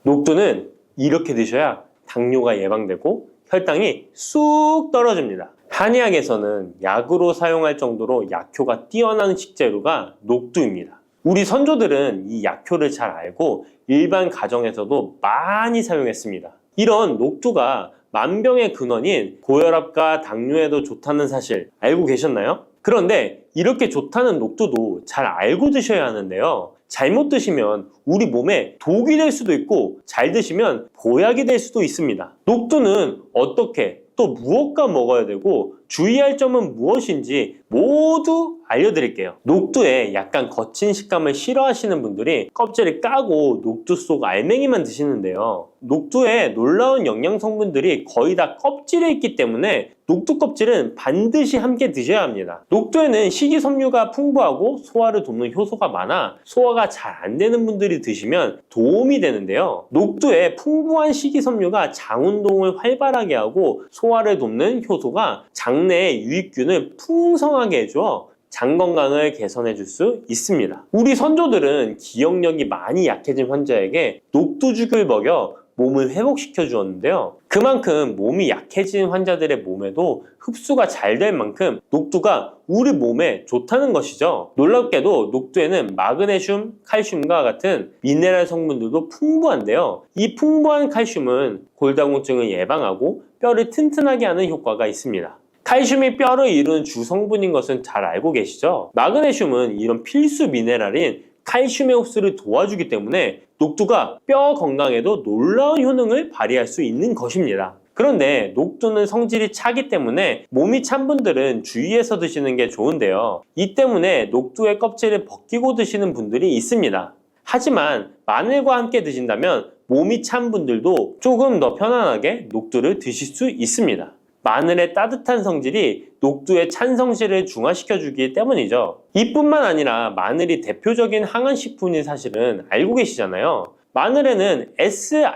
녹두는 이렇게 드셔야 당뇨가 예방되고 혈당이 쑥 떨어집니다. 한의학에서는 약으로 사용할 정도로 약효가 뛰어난 식재료가 녹두입니다. 우리 선조들은 이 약효를 잘 알고 일반 가정에서도 많이 사용했습니다. 이런 녹두가 만병의 근원인 고혈압과 당뇨에도 좋다는 사실 알고 계셨나요? 그런데 이렇게 좋다는 녹두도 잘 알고 드셔야 하는데요. 잘못 드시면 우리 몸에 독이 될 수도 있고 잘 드시면 보약이 될 수도 있습니다. 녹두는 어떻게 또 무엇과 먹어야 되고 주의할 점은 무엇인지 모두 알려드릴게요. 녹두에 약간 거친 식감을 싫어하시는 분들이 껍질을 까고 녹두 속 알맹이만 드시는데요. 녹두에 놀라운 영양 성분들이 거의 다 껍질에 있기 때문에 녹두 껍질은 반드시 함께 드셔야 합니다. 녹두에는 식이섬유가 풍부하고 소화를 돕는 효소가 많아 소화가 잘 안 되는 분들이 드시면 도움이 되는데요. 녹두에 풍부한 식이섬유가 장 운동을 활발하게 하고 소화를 돕는 효소가 장내의 유익균을 풍성하게 해줘 장 건강을 개선해 줄 수 있습니다. 우리 선조들은 기억력이 많이 약해진 환자에게 녹두죽을 먹여 몸을 회복시켜 주었는데요. 그만큼 몸이 약해진 환자들의 몸에도 흡수가 잘 될 만큼 녹두가 우리 몸에 좋다는 것이죠. 놀랍게도 녹두에는 마그네슘, 칼슘과 같은 미네랄 성분들도 풍부한데요. 이 풍부한 칼슘은 골다공증을 예방하고 뼈를 튼튼하게 하는 효과가 있습니다. 칼슘이 뼈를 이루는 주성분인 것은 잘 알고 계시죠? 마그네슘은 이런 필수 미네랄인 칼슘의 흡수를 도와주기 때문에 녹두가 뼈 건강에도 놀라운 효능을 발휘할 수 있는 것입니다. 그런데 녹두는 성질이 차기 때문에 몸이 찬 분들은 주의해서 드시는 게 좋은데요. 이 때문에 녹두의 껍질을 벗기고 드시는 분들이 있습니다. 하지만 마늘과 함께 드신다면 몸이 찬 분들도 조금 더 편안하게 녹두를 드실 수 있습니다. 마늘의 따뜻한 성질이 녹두의 찬 성질을 중화시켜주기 때문이죠. 이뿐만 아니라 마늘이 대표적인 항암식품인 사실은 알고 계시잖아요. 마늘에는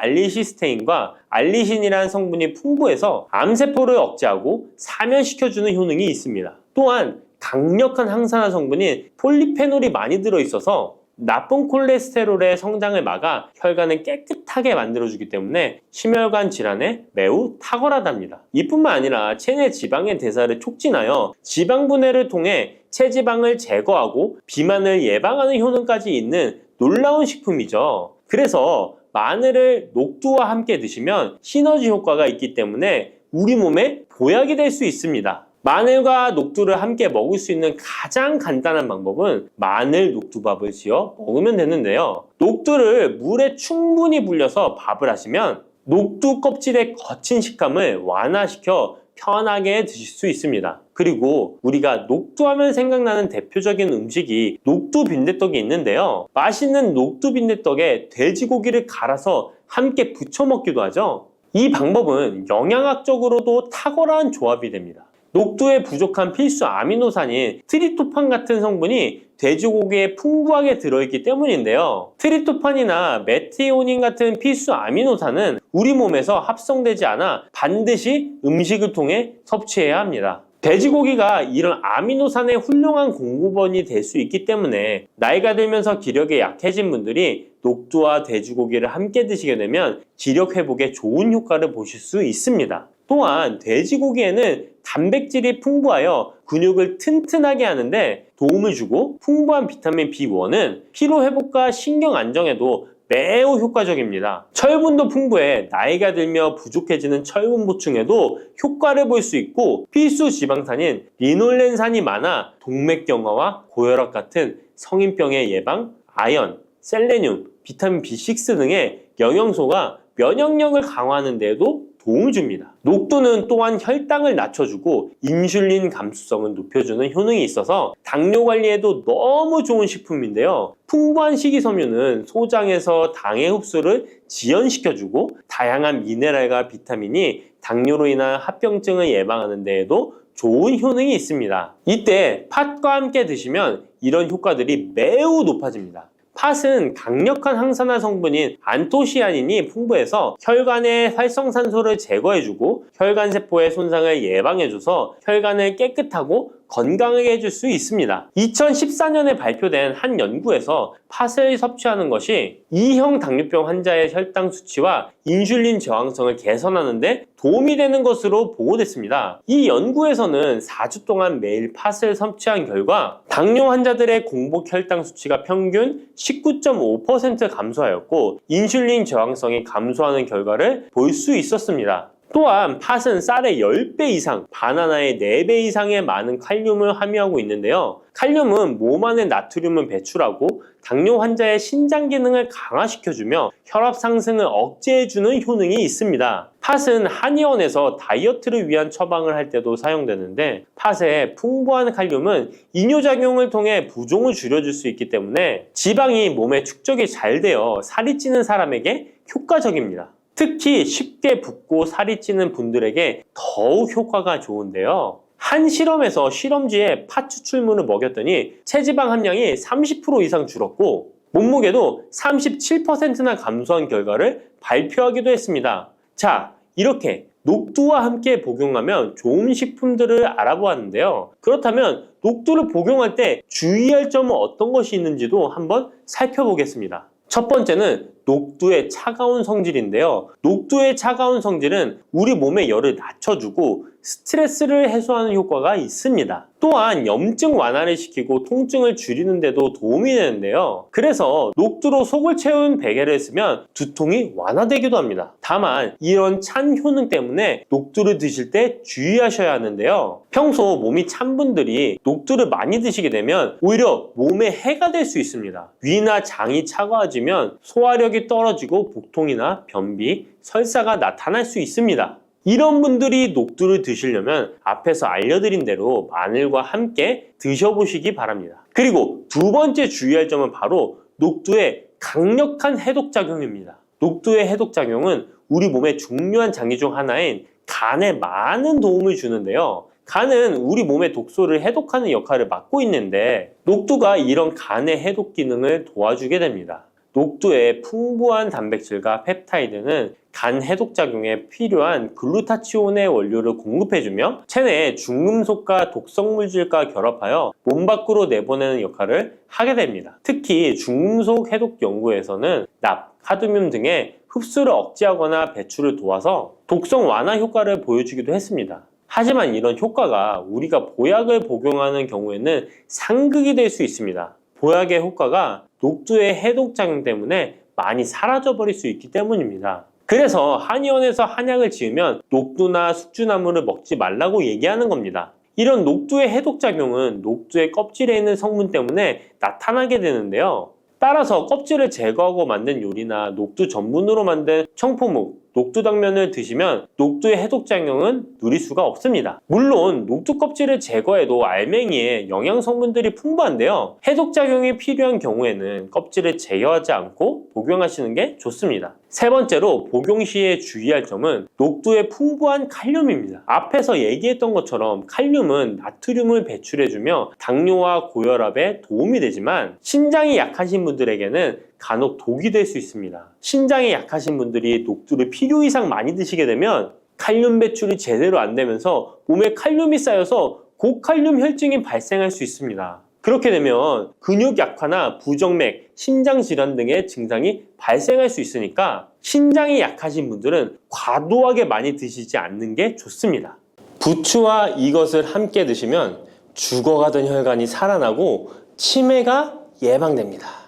S알리시스테인과 알리신이라는 성분이 풍부해서 암세포를 억제하고 사면시켜주는 효능이 있습니다. 또한 강력한 항산화 성분인 폴리페놀이 많이 들어있어서 나쁜 콜레스테롤의 성장을 막아 혈관을 깨끗하게 만들어주기 때문에 심혈관 질환에 매우 탁월하답니다. 이뿐만 아니라 체내 지방의 대사를 촉진하여 지방 분해를 통해 체지방을 제거하고 비만을 예방하는 효능까지 있는 놀라운 식품이죠. 그래서 마늘을 녹두와 함께 드시면 시너지 효과가 있기 때문에 우리 몸에 보약이 될 수 있습니다. 마늘과 녹두를 함께 먹을 수 있는 가장 간단한 방법은 마늘 녹두밥을 지어 먹으면 되는데요. 녹두를 물에 충분히 불려서 밥을 하시면 녹두 껍질의 거친 식감을 완화시켜 편하게 드실 수 있습니다. 그리고 우리가 녹두하면 생각나는 대표적인 음식이 녹두 빈대떡이 있는데요. 맛있는 녹두 빈대떡에 돼지고기를 갈아서 함께 부쳐 먹기도 하죠. 이 방법은 영양학적으로도 탁월한 조합이 됩니다. 녹두에 부족한 필수 아미노산인 트립토판 같은 성분이 돼지고기에 풍부하게 들어있기 때문인데요. 트립토판이나 메티오닌 같은 필수 아미노산은 우리 몸에서 합성되지 않아 반드시 음식을 통해 섭취해야 합니다. 돼지고기가 이런 아미노산의 훌륭한 공급원이 될 수 있기 때문에 나이가 들면서 기력이 약해진 분들이 녹두와 돼지고기를 함께 드시게 되면 기력 회복에 좋은 효과를 보실 수 있습니다. 또한 돼지고기에는 단백질이 풍부하여 근육을 튼튼하게 하는데 도움을 주고 풍부한 비타민 B1은 피로 회복과 신경 안정에도 매우 효과적입니다. 철분도 풍부해 나이가 들며 부족해지는 철분 보충에도 효과를 볼 수 있고 필수 지방산인 리놀렌산이 많아 동맥경화와 고혈압 같은 성인병의 예방, 아연, 셀레늄, 비타민 B6 등의 영양소가 면역력을 강화하는 데에도 도움을 줍니다. 녹두는 또한 혈당을 낮춰주고 인슐린 감수성을 높여주는 효능이 있어서 당뇨 관리에도 너무 좋은 식품인데요. 풍부한 식이섬유는 소장에서 당의 흡수를 지연시켜주고 다양한 미네랄과 비타민이 당뇨로 인한 합병증을 예방하는 데에도 좋은 효능이 있습니다. 이때 팥과 함께 드시면 이런 효과들이 매우 높아집니다. 팥은 강력한 항산화 성분인 안토시아닌이 풍부해서 혈관의 활성산소를 제거해주고 혈관세포의 손상을 예방해줘서 혈관을 깨끗하고 건강하게 해줄 수 있습니다. 2014년에 발표된 한 연구에서 팥을 섭취하는 것이 2형 당뇨병 환자의 혈당 수치와 인슐린 저항성을 개선하는 데 도움이 되는 것으로 보고됐습니다. 이 연구에서는 4주 동안 매일 팥을 섭취한 결과 당뇨 환자들의 공복 혈당 수치가 평균 19.5% 감소하였고 인슐린 저항성이 감소하는 결과를 볼 수 있었습니다. 또한 팥은 쌀의 10배 이상, 바나나의 4배 이상의 많은 칼륨을 함유하고 있는데요. 칼륨은 몸 안에 나트륨을 배출하고 당뇨 환자의 신장 기능을 강화시켜주며 혈압 상승을 억제해주는 효능이 있습니다. 팥은 한의원에서 다이어트를 위한 처방을 할 때도 사용되는데 팥의 풍부한 칼륨은 이뇨작용을 통해 부종을 줄여줄 수 있기 때문에 지방이 몸에 축적이 잘 되어 살이 찌는 사람에게 효과적입니다. 특히 쉽게 붓고 살이 찌는 분들에게 더욱 효과가 좋은데요. 한 실험에서 실험쥐에 팥 추출물을 먹였더니 체지방 함량이 30% 이상 줄었고 몸무게도 37%나 감소한 결과를 발표하기도 했습니다. 자, 이렇게 녹두와 함께 복용하면 좋은 식품들을 알아보았는데요. 그렇다면 녹두를 복용할 때 주의할 점은 어떤 것이 있는지도 한번 살펴보겠습니다. 첫 번째는 녹두의 차가운 성질인데요. 녹두의 차가운 성질은 우리 몸의 열을 낮춰주고 스트레스를 해소하는 효과가 있습니다. 또한 염증 완화를 시키고 통증을 줄이는 데도 도움이 되는데요. 그래서 녹두로 속을 채운 베개를 쓰면 두통이 완화되기도 합니다. 다만 이런 찬 효능 때문에 녹두를 드실 때 주의하셔야 하는데요. 평소 몸이 찬 분들이 녹두를 많이 드시게 되면 오히려 몸에 해가 될 수 있습니다. 위나 장이 차가워지면 소화력이 떨어지고 복통이나 변비, 설사가 나타날 수 있습니다. 이런 분들이 녹두를 드시려면 앞에서 알려드린 대로 마늘과 함께 드셔보시기 바랍니다. 그리고 두 번째 주의할 점은 바로 녹두의 강력한 해독작용입니다. 녹두의 해독작용은 우리 몸의 중요한 장기 중 하나인 간에 많은 도움을 주는데요. 간은 우리 몸의 독소를 해독하는 역할을 맡고 있는데 녹두가 이런 간의 해독 기능을 도와주게 됩니다. 녹두의 풍부한 단백질과 펩타이드는 간 해독작용에 필요한 글루타치온의 원료를 공급해주며 체내에 중금속과 독성물질과 결합하여 몸 밖으로 내보내는 역할을 하게 됩니다. 특히 중금속 해독 연구에서는 납, 카드뮴 등의 흡수를 억제하거나 배출을 도와서 독성 완화 효과를 보여주기도 했습니다. 하지만 이런 효과가 우리가 보약을 복용하는 경우에는 상극이 될 수 있습니다. 보약의 효과가 녹두의 해독작용 때문에 많이 사라져버릴 수 있기 때문입니다. 그래서 한의원에서 한약을 지으면 녹두나 숙주나물을 먹지 말라고 얘기하는 겁니다. 이런 녹두의 해독작용은 녹두의 껍질에 있는 성분 때문에 나타나게 되는데요. 따라서 껍질을 제거하고 만든 요리나 녹두 전분으로 만든 청포묵, 녹두당면을 드시면 녹두의 해독작용은 누릴 수가 없습니다. 물론 녹두 껍질을 제거해도 알맹이에 영양성분들이 풍부한데요. 해독작용이 필요한 경우에는 껍질을 제거하지 않고 복용하시는 게 좋습니다. 세 번째로 복용 시에 주의할 점은 녹두의 풍부한 칼륨입니다. 앞에서 얘기했던 것처럼 칼륨은 나트륨을 배출해주며 당뇨와 고혈압에 도움이 되지만 신장이 약하신 분들에게는 간혹 독이 될 수 있습니다. 신장이 약하신 분들이 녹두를 필요 이상 많이 드시게 되면 칼륨 배출이 제대로 안 되면서 몸에 칼륨이 쌓여서 고칼륨 혈증이 발생할 수 있습니다. 그렇게 되면 근육 약화나 부정맥, 심장 질환 등의 증상이 발생할 수 있으니까 신장이 약하신 분들은 과도하게 많이 드시지 않는 게 좋습니다. 부추와 이것을 함께 드시면 죽어가던 혈관이 살아나고 치매가 예방됩니다.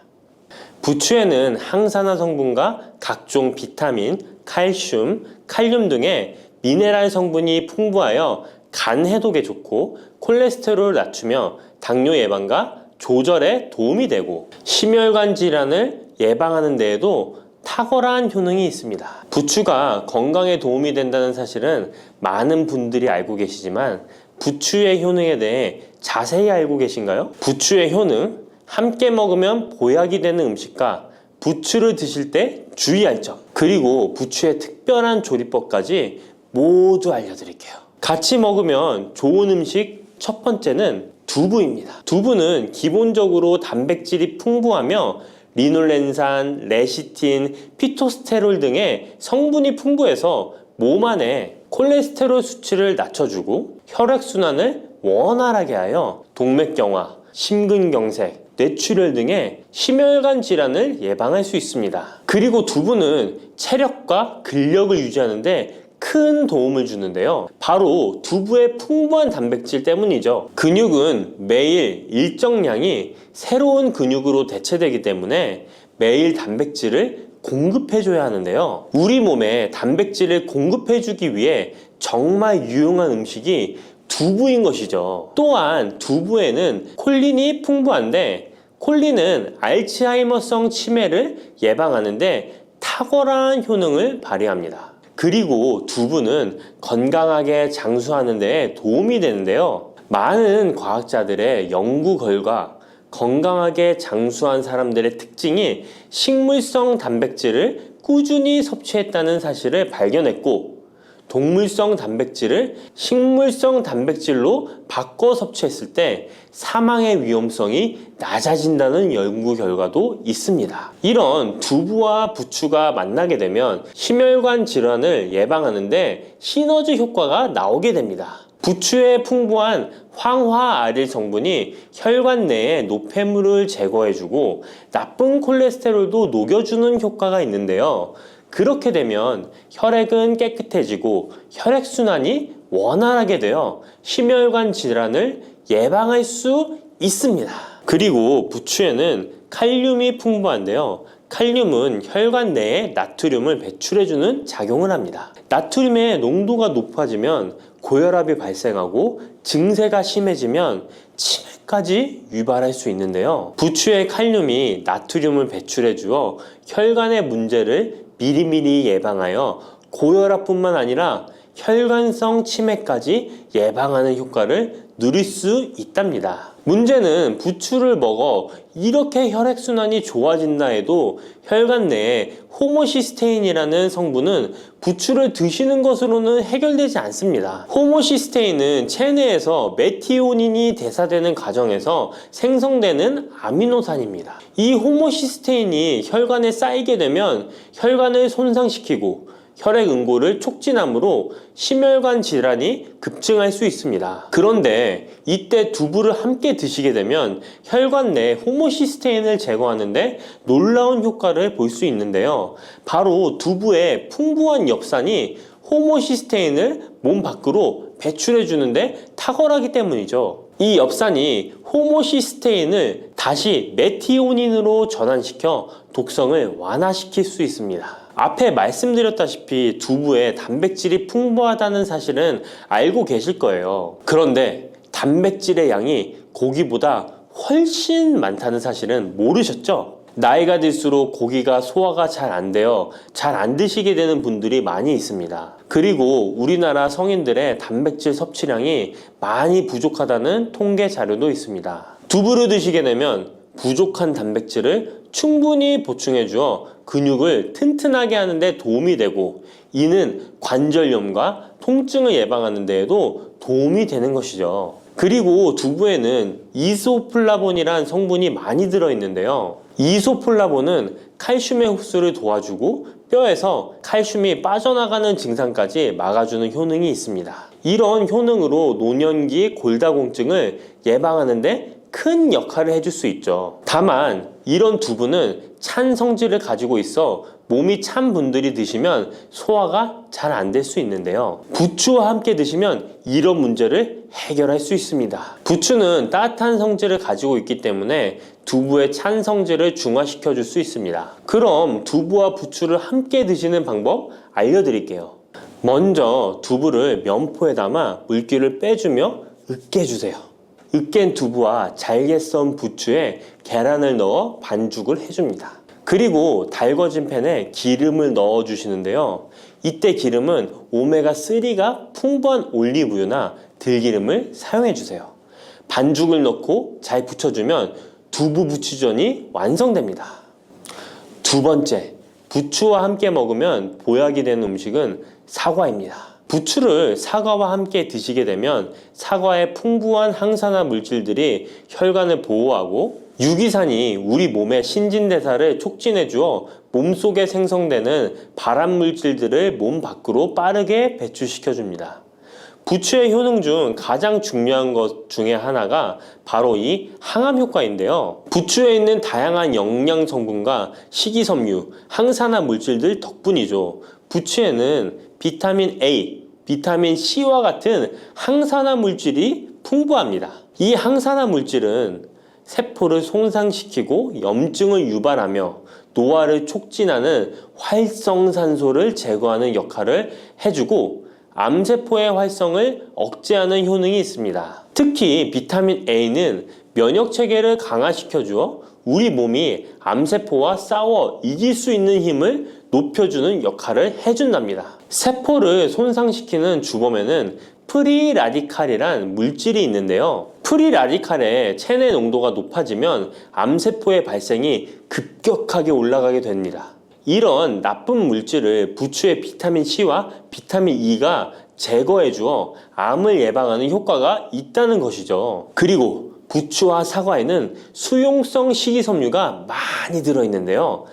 부추에는 항산화 성분과 각종 비타민, 칼슘, 칼륨 등의 미네랄 성분이 풍부하여 간 해독에 좋고 콜레스테롤을 낮추며 당뇨 예방과 조절에 도움이 되고 심혈관 질환을 예방하는 데에도 탁월한 효능이 있습니다. 부추가 건강에 도움이 된다는 사실은 많은 분들이 알고 계시지만 부추의 효능에 대해 자세히 알고 계신가요? 부추의 효능, 함께 먹으면 보약이 되는 음식과 부추를 드실 때 주의할 점, 그리고 부추의 특별한 조리법까지 모두 알려드릴게요. 같이 먹으면 좋은 음식 첫 번째는 두부입니다. 두부는 기본적으로 단백질이 풍부하며 리놀렌산, 레시틴, 피토스테롤 등의 성분이 풍부해서 몸 안에 콜레스테롤 수치를 낮춰주고 혈액순환을 원활하게 하여 동맥경화, 심근경색, 뇌출혈 등의 심혈관 질환을 예방할 수 있습니다. 그리고 두부는 체력과 근력을 유지하는 데 큰 도움을 주는데요. 바로 두부의 풍부한 단백질 때문이죠. 근육은 매일 일정량이 새로운 근육으로 대체되기 때문에 매일 단백질을 공급해줘야 하는데요. 우리 몸에 단백질을 공급해주기 위해 정말 유용한 음식이 두부인 것이죠. 또한 두부에는 콜린이 풍부한데, 콜린은 알츠하이머성 치매를 예방하는데 탁월한 효능을 발휘합니다. 그리고 두부는 건강하게 장수하는 데 도움이 되는데요. 많은 과학자들의 연구 결과 건강하게 장수한 사람들의 특징이 식물성 단백질을 꾸준히 섭취했다는 사실을 발견했고, 동물성 단백질을 식물성 단백질로 바꿔 섭취했을 때 사망의 위험성이 낮아진다는 연구 결과도 있습니다. 이런 두부와 부추가 만나게 되면 심혈관 질환을 예방하는데 시너지 효과가 나오게 됩니다. 부추의 풍부한 황화아릴 성분이 혈관 내의 노폐물을 제거해주고 나쁜 콜레스테롤도 녹여주는 효과가 있는데요. 그렇게 되면 혈액은 깨끗해지고 혈액순환이 원활하게 되어 심혈관 질환을 예방할 수 있습니다. 그리고 부추에는 칼륨이 풍부한데요. 칼륨은 혈관 내에 나트륨을 배출해주는 작용을 합니다. 나트륨의 농도가 높아지면 고혈압이 발생하고 증세가 심해지면 치매까지 유발할 수 있는데요. 부추의 칼륨이 나트륨을 배출해 주어 혈관의 문제를 미리미리 예방하여 고혈압뿐만 아니라 혈관성 치매까지 예방하는 효과를 누릴 수 있답니다. 문제는 부추를 먹어 이렇게 혈액순환이 좋아진다 해도 혈관 내에 호모시스테인이라는 성분은 부추를 드시는 것으로는 해결되지 않습니다. 호모시스테인은 체내에서 메티오닌이 대사되는 과정에서 생성되는 아미노산입니다. 이 호모시스테인이 혈관에 쌓이게 되면 혈관을 손상시키고 혈액 응고를 촉진하므로 심혈관 질환이 급증할 수 있습니다. 그런데 이때 두부를 함께 드시게 되면 혈관 내 호모시스테인을 제거하는데 놀라운 효과를 볼 수 있는데요. 바로 두부의 풍부한 엽산이 호모시스테인을 몸 밖으로 배출해 주는데 탁월하기 때문이죠. 이 엽산이 호모시스테인을 다시 메티오닌으로 전환시켜 독성을 완화시킬 수 있습니다. 앞에 말씀드렸다시피 두부에 단백질이 풍부하다는 사실은 알고 계실 거예요. 그런데 단백질의 양이 고기보다 훨씬 많다는 사실은 모르셨죠? 나이가 들수록 고기가 소화가 잘 안 되어 잘 안 드시게 되는 분들이 많이 있습니다. 그리고 우리나라 성인들의 단백질 섭취량이 많이 부족하다는 통계 자료도 있습니다. 두부를 드시게 되면 부족한 단백질을 충분히 보충해 주어 근육을 튼튼하게 하는 데 도움이 되고, 이는 관절염과 통증을 예방하는 데에도 도움이 되는 것이죠. 그리고 두부에는 이소플라본이란 성분이 많이 들어있는데요. 이소플라본은 칼슘의 흡수를 도와주고 뼈에서 칼슘이 빠져나가는 증상까지 막아주는 효능이 있습니다. 이런 효능으로 노년기 골다공증을 예방하는 데 큰 역할을 해줄 수 있죠. 다만 이런 두부는 찬 성질을 가지고 있어 몸이 찬 분들이 드시면 소화가 잘 안 될 수 있는데요. 부추와 함께 드시면 이런 문제를 해결할 수 있습니다. 부추는 따뜻한 성질을 가지고 있기 때문에 두부의 찬 성질을 중화시켜 줄 수 있습니다. 그럼 두부와 부추를 함께 드시는 방법 알려드릴게요. 먼저 두부를 면포에 담아 물기를 빼주며 으깨주세요. 으깬 두부와 잘게 썬 부추에 계란을 넣어 반죽을 해줍니다. 그리고 달궈진 팬에 기름을 넣어 주시는데요. 이때 기름은 오메가3가 풍부한 올리브유나 들기름을 사용해 주세요. 반죽을 넣고 잘 부쳐주면 두부 부추전이 완성됩니다. 두 번째, 부추와 함께 먹으면 보약이 되는 음식은 사과입니다. 부추를 사과와 함께 드시게 되면 사과의 풍부한 항산화 물질들이 혈관을 보호하고 유기산이 우리 몸의 신진대사를 촉진해 주어 몸속에 생성되는 발암 물질들을 몸 밖으로 빠르게 배출시켜 줍니다. 부추의 효능 중 가장 중요한 것 중에 하나가 바로 이 항암 효과인데요. 부추에 있는 다양한 영양 성분과 식이섬유, 항산화 물질들 덕분이죠. 부추에는 비타민 A, 비타민 C와 같은 항산화 물질이 풍부합니다. 이 항산화 물질은 세포를 손상시키고 염증을 유발하며 노화를 촉진하는 활성산소를 제거하는 역할을 해주고 암세포의 활성을 억제하는 효능이 있습니다. 특히 비타민 A는 면역체계를 강화시켜주어 우리 몸이 암세포와 싸워 이길 수 있는 힘을 높여주는 역할을 해준답니다. 세포를 손상시키는 주범에는 프리라디칼이란 물질이 있는데요. 프리라디칼의 체내 농도가 높아지면 암세포의 발생이 급격하게 올라가게 됩니다. 이런 나쁜 물질을 부추의 비타민 C와 비타민 E가 제거해 주어 암을 예방하는 효과가 있다는 것이죠. 그리고 부추와 사과에는 수용성 식이섬유가 많이 들어있는데요.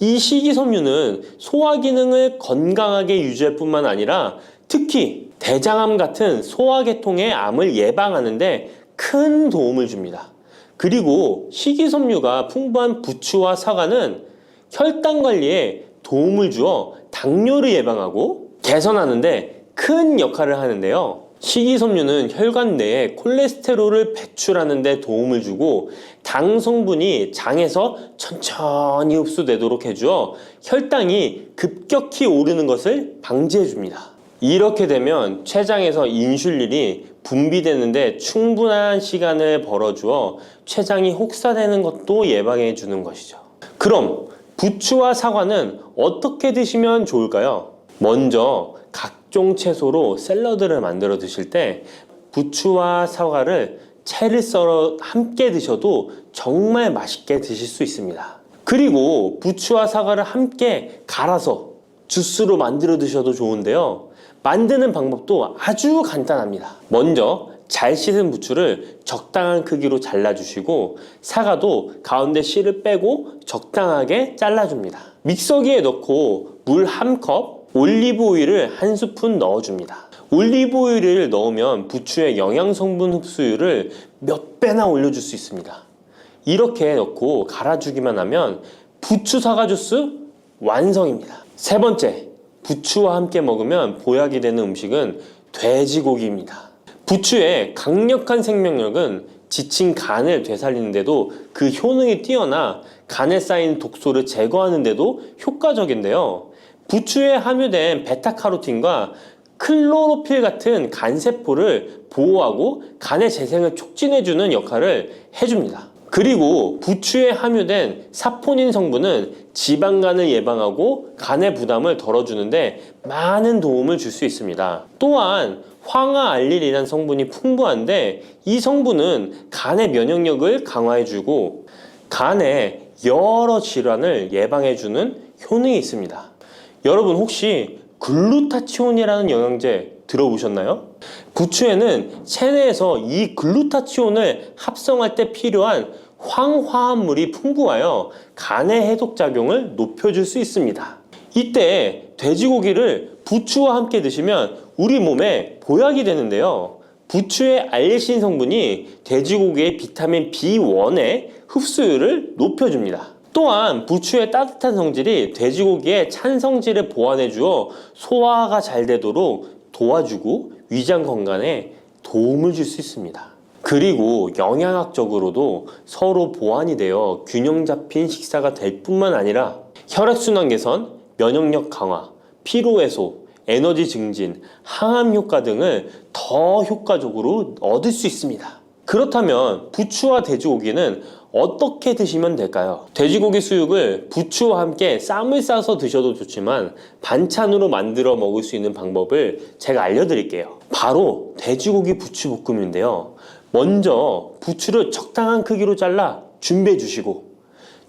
이 식이섬유는 소화 기능을 건강하게 유지할 뿐만 아니라 특히 대장암 같은 소화계통의 암을 예방하는 데 큰 도움을 줍니다. 그리고 식이섬유가 풍부한 부추와 사과는 혈당 관리에 도움을 주어 당뇨를 예방하고 개선하는데 큰 역할을 하는데요. 식이섬유는 혈관 내에 콜레스테롤을 배출하는 데 도움을 주고 당 성분이 장에서 천천히 흡수되도록 해주어 혈당이 급격히 오르는 것을 방지해 줍니다. 이렇게 되면 췌장에서 인슐린이 분비되는데 충분한 시간을 벌어주어 췌장이 혹사되는 것도 예방해 주는 것이죠. 그럼 부추와 사과는 어떻게 드시면 좋을까요? 먼저 각종 채소로 샐러드를 만들어 드실 때 부추와 사과를 채를 썰어 함께 드셔도 정말 맛있게 드실 수 있습니다. 그리고 부추와 사과를 함께 갈아서 주스로 만들어 드셔도 좋은데요. 만드는 방법도 아주 간단합니다. 먼저 잘 씻은 부추를 적당한 크기로 잘라주시고 사과도 가운데 씨를 빼고 적당하게 잘라줍니다. 믹서기에 넣고 물 1컵, 올리브 오일을 1스푼 넣어줍니다. 올리브 오일을 넣으면 부추의 영양 성분 흡수율을 몇 배나 올려줄 수 있습니다. 이렇게 넣고 갈아주기만 하면 부추 사과 주스 완성입니다. 세 번째, 부추와 함께 먹으면 보약이 되는 음식은 돼지고기입니다. 부추의 강력한 생명력은 지친 간을 되살리는데도 그 효능이 뛰어나 간에 쌓인 독소를 제거하는데도 효과적인데요. 부추에 함유된 베타카로틴과 클로로필 같은 간세포를 보호하고 간의 재생을 촉진해주는 역할을 해줍니다. 그리고 부추에 함유된 사포닌 성분은 지방간을 예방하고 간의 부담을 덜어주는데 많은 도움을 줄 수 있습니다. 또한 황화알릴이라는 성분이 풍부한데 이 성분은 간의 면역력을 강화해주고 간의 여러 질환을 예방해주는 효능이 있습니다. 여러분 혹시 글루타치온이라는 영양제 들어보셨나요? 부추에는 체내에서 이 글루타치온을 합성할 때 필요한 황화합물이 풍부하여 간의 해독작용을 높여줄 수 있습니다. 이때 돼지고기를 부추와 함께 드시면 우리 몸에 보약이 되는데요. 부추의 알리신 성분이 돼지고기의 비타민 B1의 흡수율을 높여줍니다. 또한 부추의 따뜻한 성질이 돼지고기의 찬 성질을 보완해 주어 소화가 잘 되도록 도와주고 위장 건강에 도움을 줄 수 있습니다. 그리고 영양학적으로도 서로 보완이 되어 균형 잡힌 식사가 될 뿐만 아니라 혈액순환 개선, 면역력 강화, 피로 해소, 에너지 증진, 항암 효과 등을 더 효과적으로 얻을 수 있습니다. 그렇다면 부추와 돼지고기는 어떻게 드시면 될까요? 돼지고기 수육을 부추와 함께 쌈을 싸서 드셔도 좋지만 반찬으로 만들어 먹을 수 있는 방법을 제가 알려드릴게요. 바로 돼지고기 부추볶음인데요. 먼저 부추를 적당한 크기로 잘라 준비해 주시고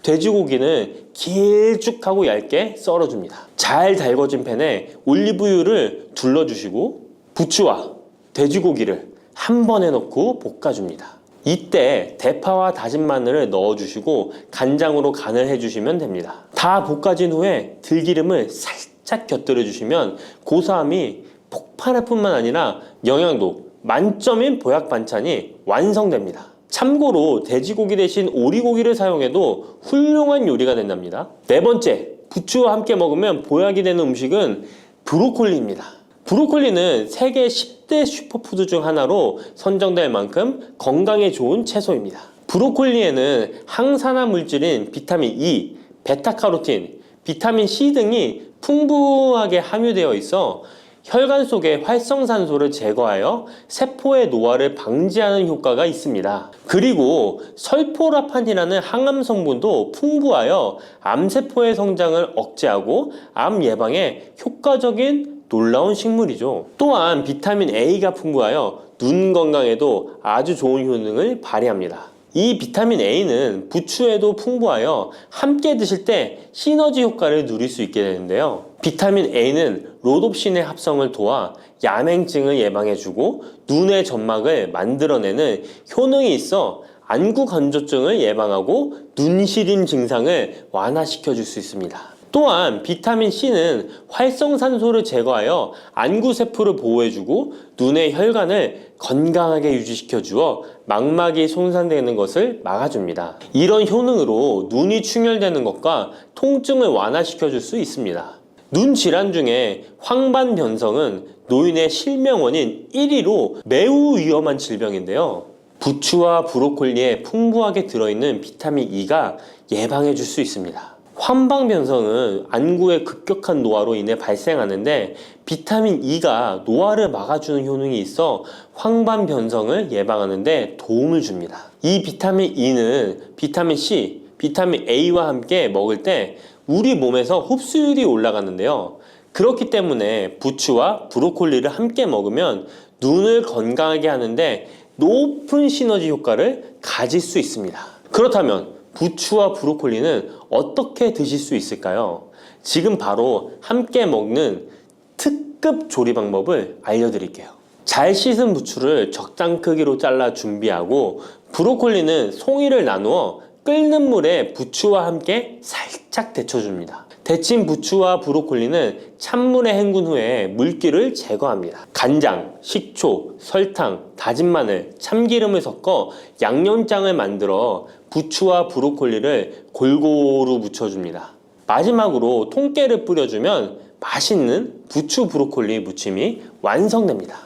돼지고기는 길쭉하고 얇게 썰어줍니다. 잘 달궈진 팬에 올리브유를 둘러주시고 부추와 돼지고기를 한 번에 넣고 볶아줍니다. 이때 대파와 다진 마늘을 넣어주시고 간장으로 간을 해주시면 됩니다. 다 볶아진 후에 들기름을 살짝 곁들여 주시면 고소함이 폭발할 뿐만 아니라 영양도 만점인 보약 반찬이 완성됩니다. 참고로 돼지고기 대신 오리고기를 사용해도 훌륭한 요리가 된답니다. 네 번째, 부추와 함께 먹으면 보약이 되는 음식은 브로콜리입니다. 브로콜리는 세계 10대 슈퍼푸드 중 하나로 선정될 만큼 건강에 좋은 채소입니다. 브로콜리에는 항산화 물질인 비타민 E, 베타카로틴, 비타민 C 등이 풍부하게 함유되어 있어 혈관 속의 활성산소를 제거하여 세포의 노화를 방지하는 효과가 있습니다. 그리고 설포라판이라는 항암 성분도 풍부하여 암세포의 성장을 억제하고 암 예방에 효과적인 놀라운 식물이죠. 또한 비타민 A가 풍부하여 눈 건강에도 아주 좋은 효능을 발휘합니다. 이 비타민 A는 부추에도 풍부하여 함께 드실 때 시너지 효과를 누릴 수 있게 되는데요. 비타민 A는 로놉신의 합성을 도와 야맹증을 예방해주고 눈의 점막을 만들어내는 효능이 있어 안구 건조증을 예방하고 눈시림 증상을 완화시켜줄 수 있습니다. 또한 비타민 C는 활성산소를 제거하여 안구세포를 보호해주고 눈의 혈관을 건강하게 유지시켜주어 망막이 손상되는 것을 막아줍니다. 이런 효능으로 눈이 충혈되는 것과 통증을 완화시켜줄 수 있습니다. 눈 질환 중에 황반변성은 노인의 실명 원인 1위로 매우 위험한 질병인데요. 부추와 브로콜리에 풍부하게 들어있는 비타민 E가 예방해 줄 수 있습니다. 황반변성은 안구의 급격한 노화로 인해 발생하는데 비타민 E가 노화를 막아주는 효능이 있어 황반변성을 예방하는 데 도움을 줍니다. 이 비타민 E는 비타민 C, 비타민 A와 함께 먹을 때 우리 몸에서 흡수율이 올라가는데요. 그렇기 때문에 부추와 브로콜리를 함께 먹으면 눈을 건강하게 하는데 높은 시너지 효과를 가질 수 있습니다. 그렇다면 부추와 브로콜리는 어떻게 드실 수 있을까요? 지금 바로 함께 먹는 특급 조리 방법을 알려드릴게요. 잘 씻은 부추를 적당 크기로 잘라 준비하고 브로콜리는 송이를 나누어 끓는 물에 부추와 함께 살짝 데쳐줍니다. 데친 부추와 브로콜리는 찬물에 헹군 후에 물기를 제거합니다. 간장, 식초, 설탕, 다진 마늘, 참기름을 섞어 양념장을 만들어 부추와 브로콜리를 골고루 묻혀줍니다. 마지막으로 통깨를 뿌려주면 맛있는 부추 브로콜리 무침이 완성됩니다.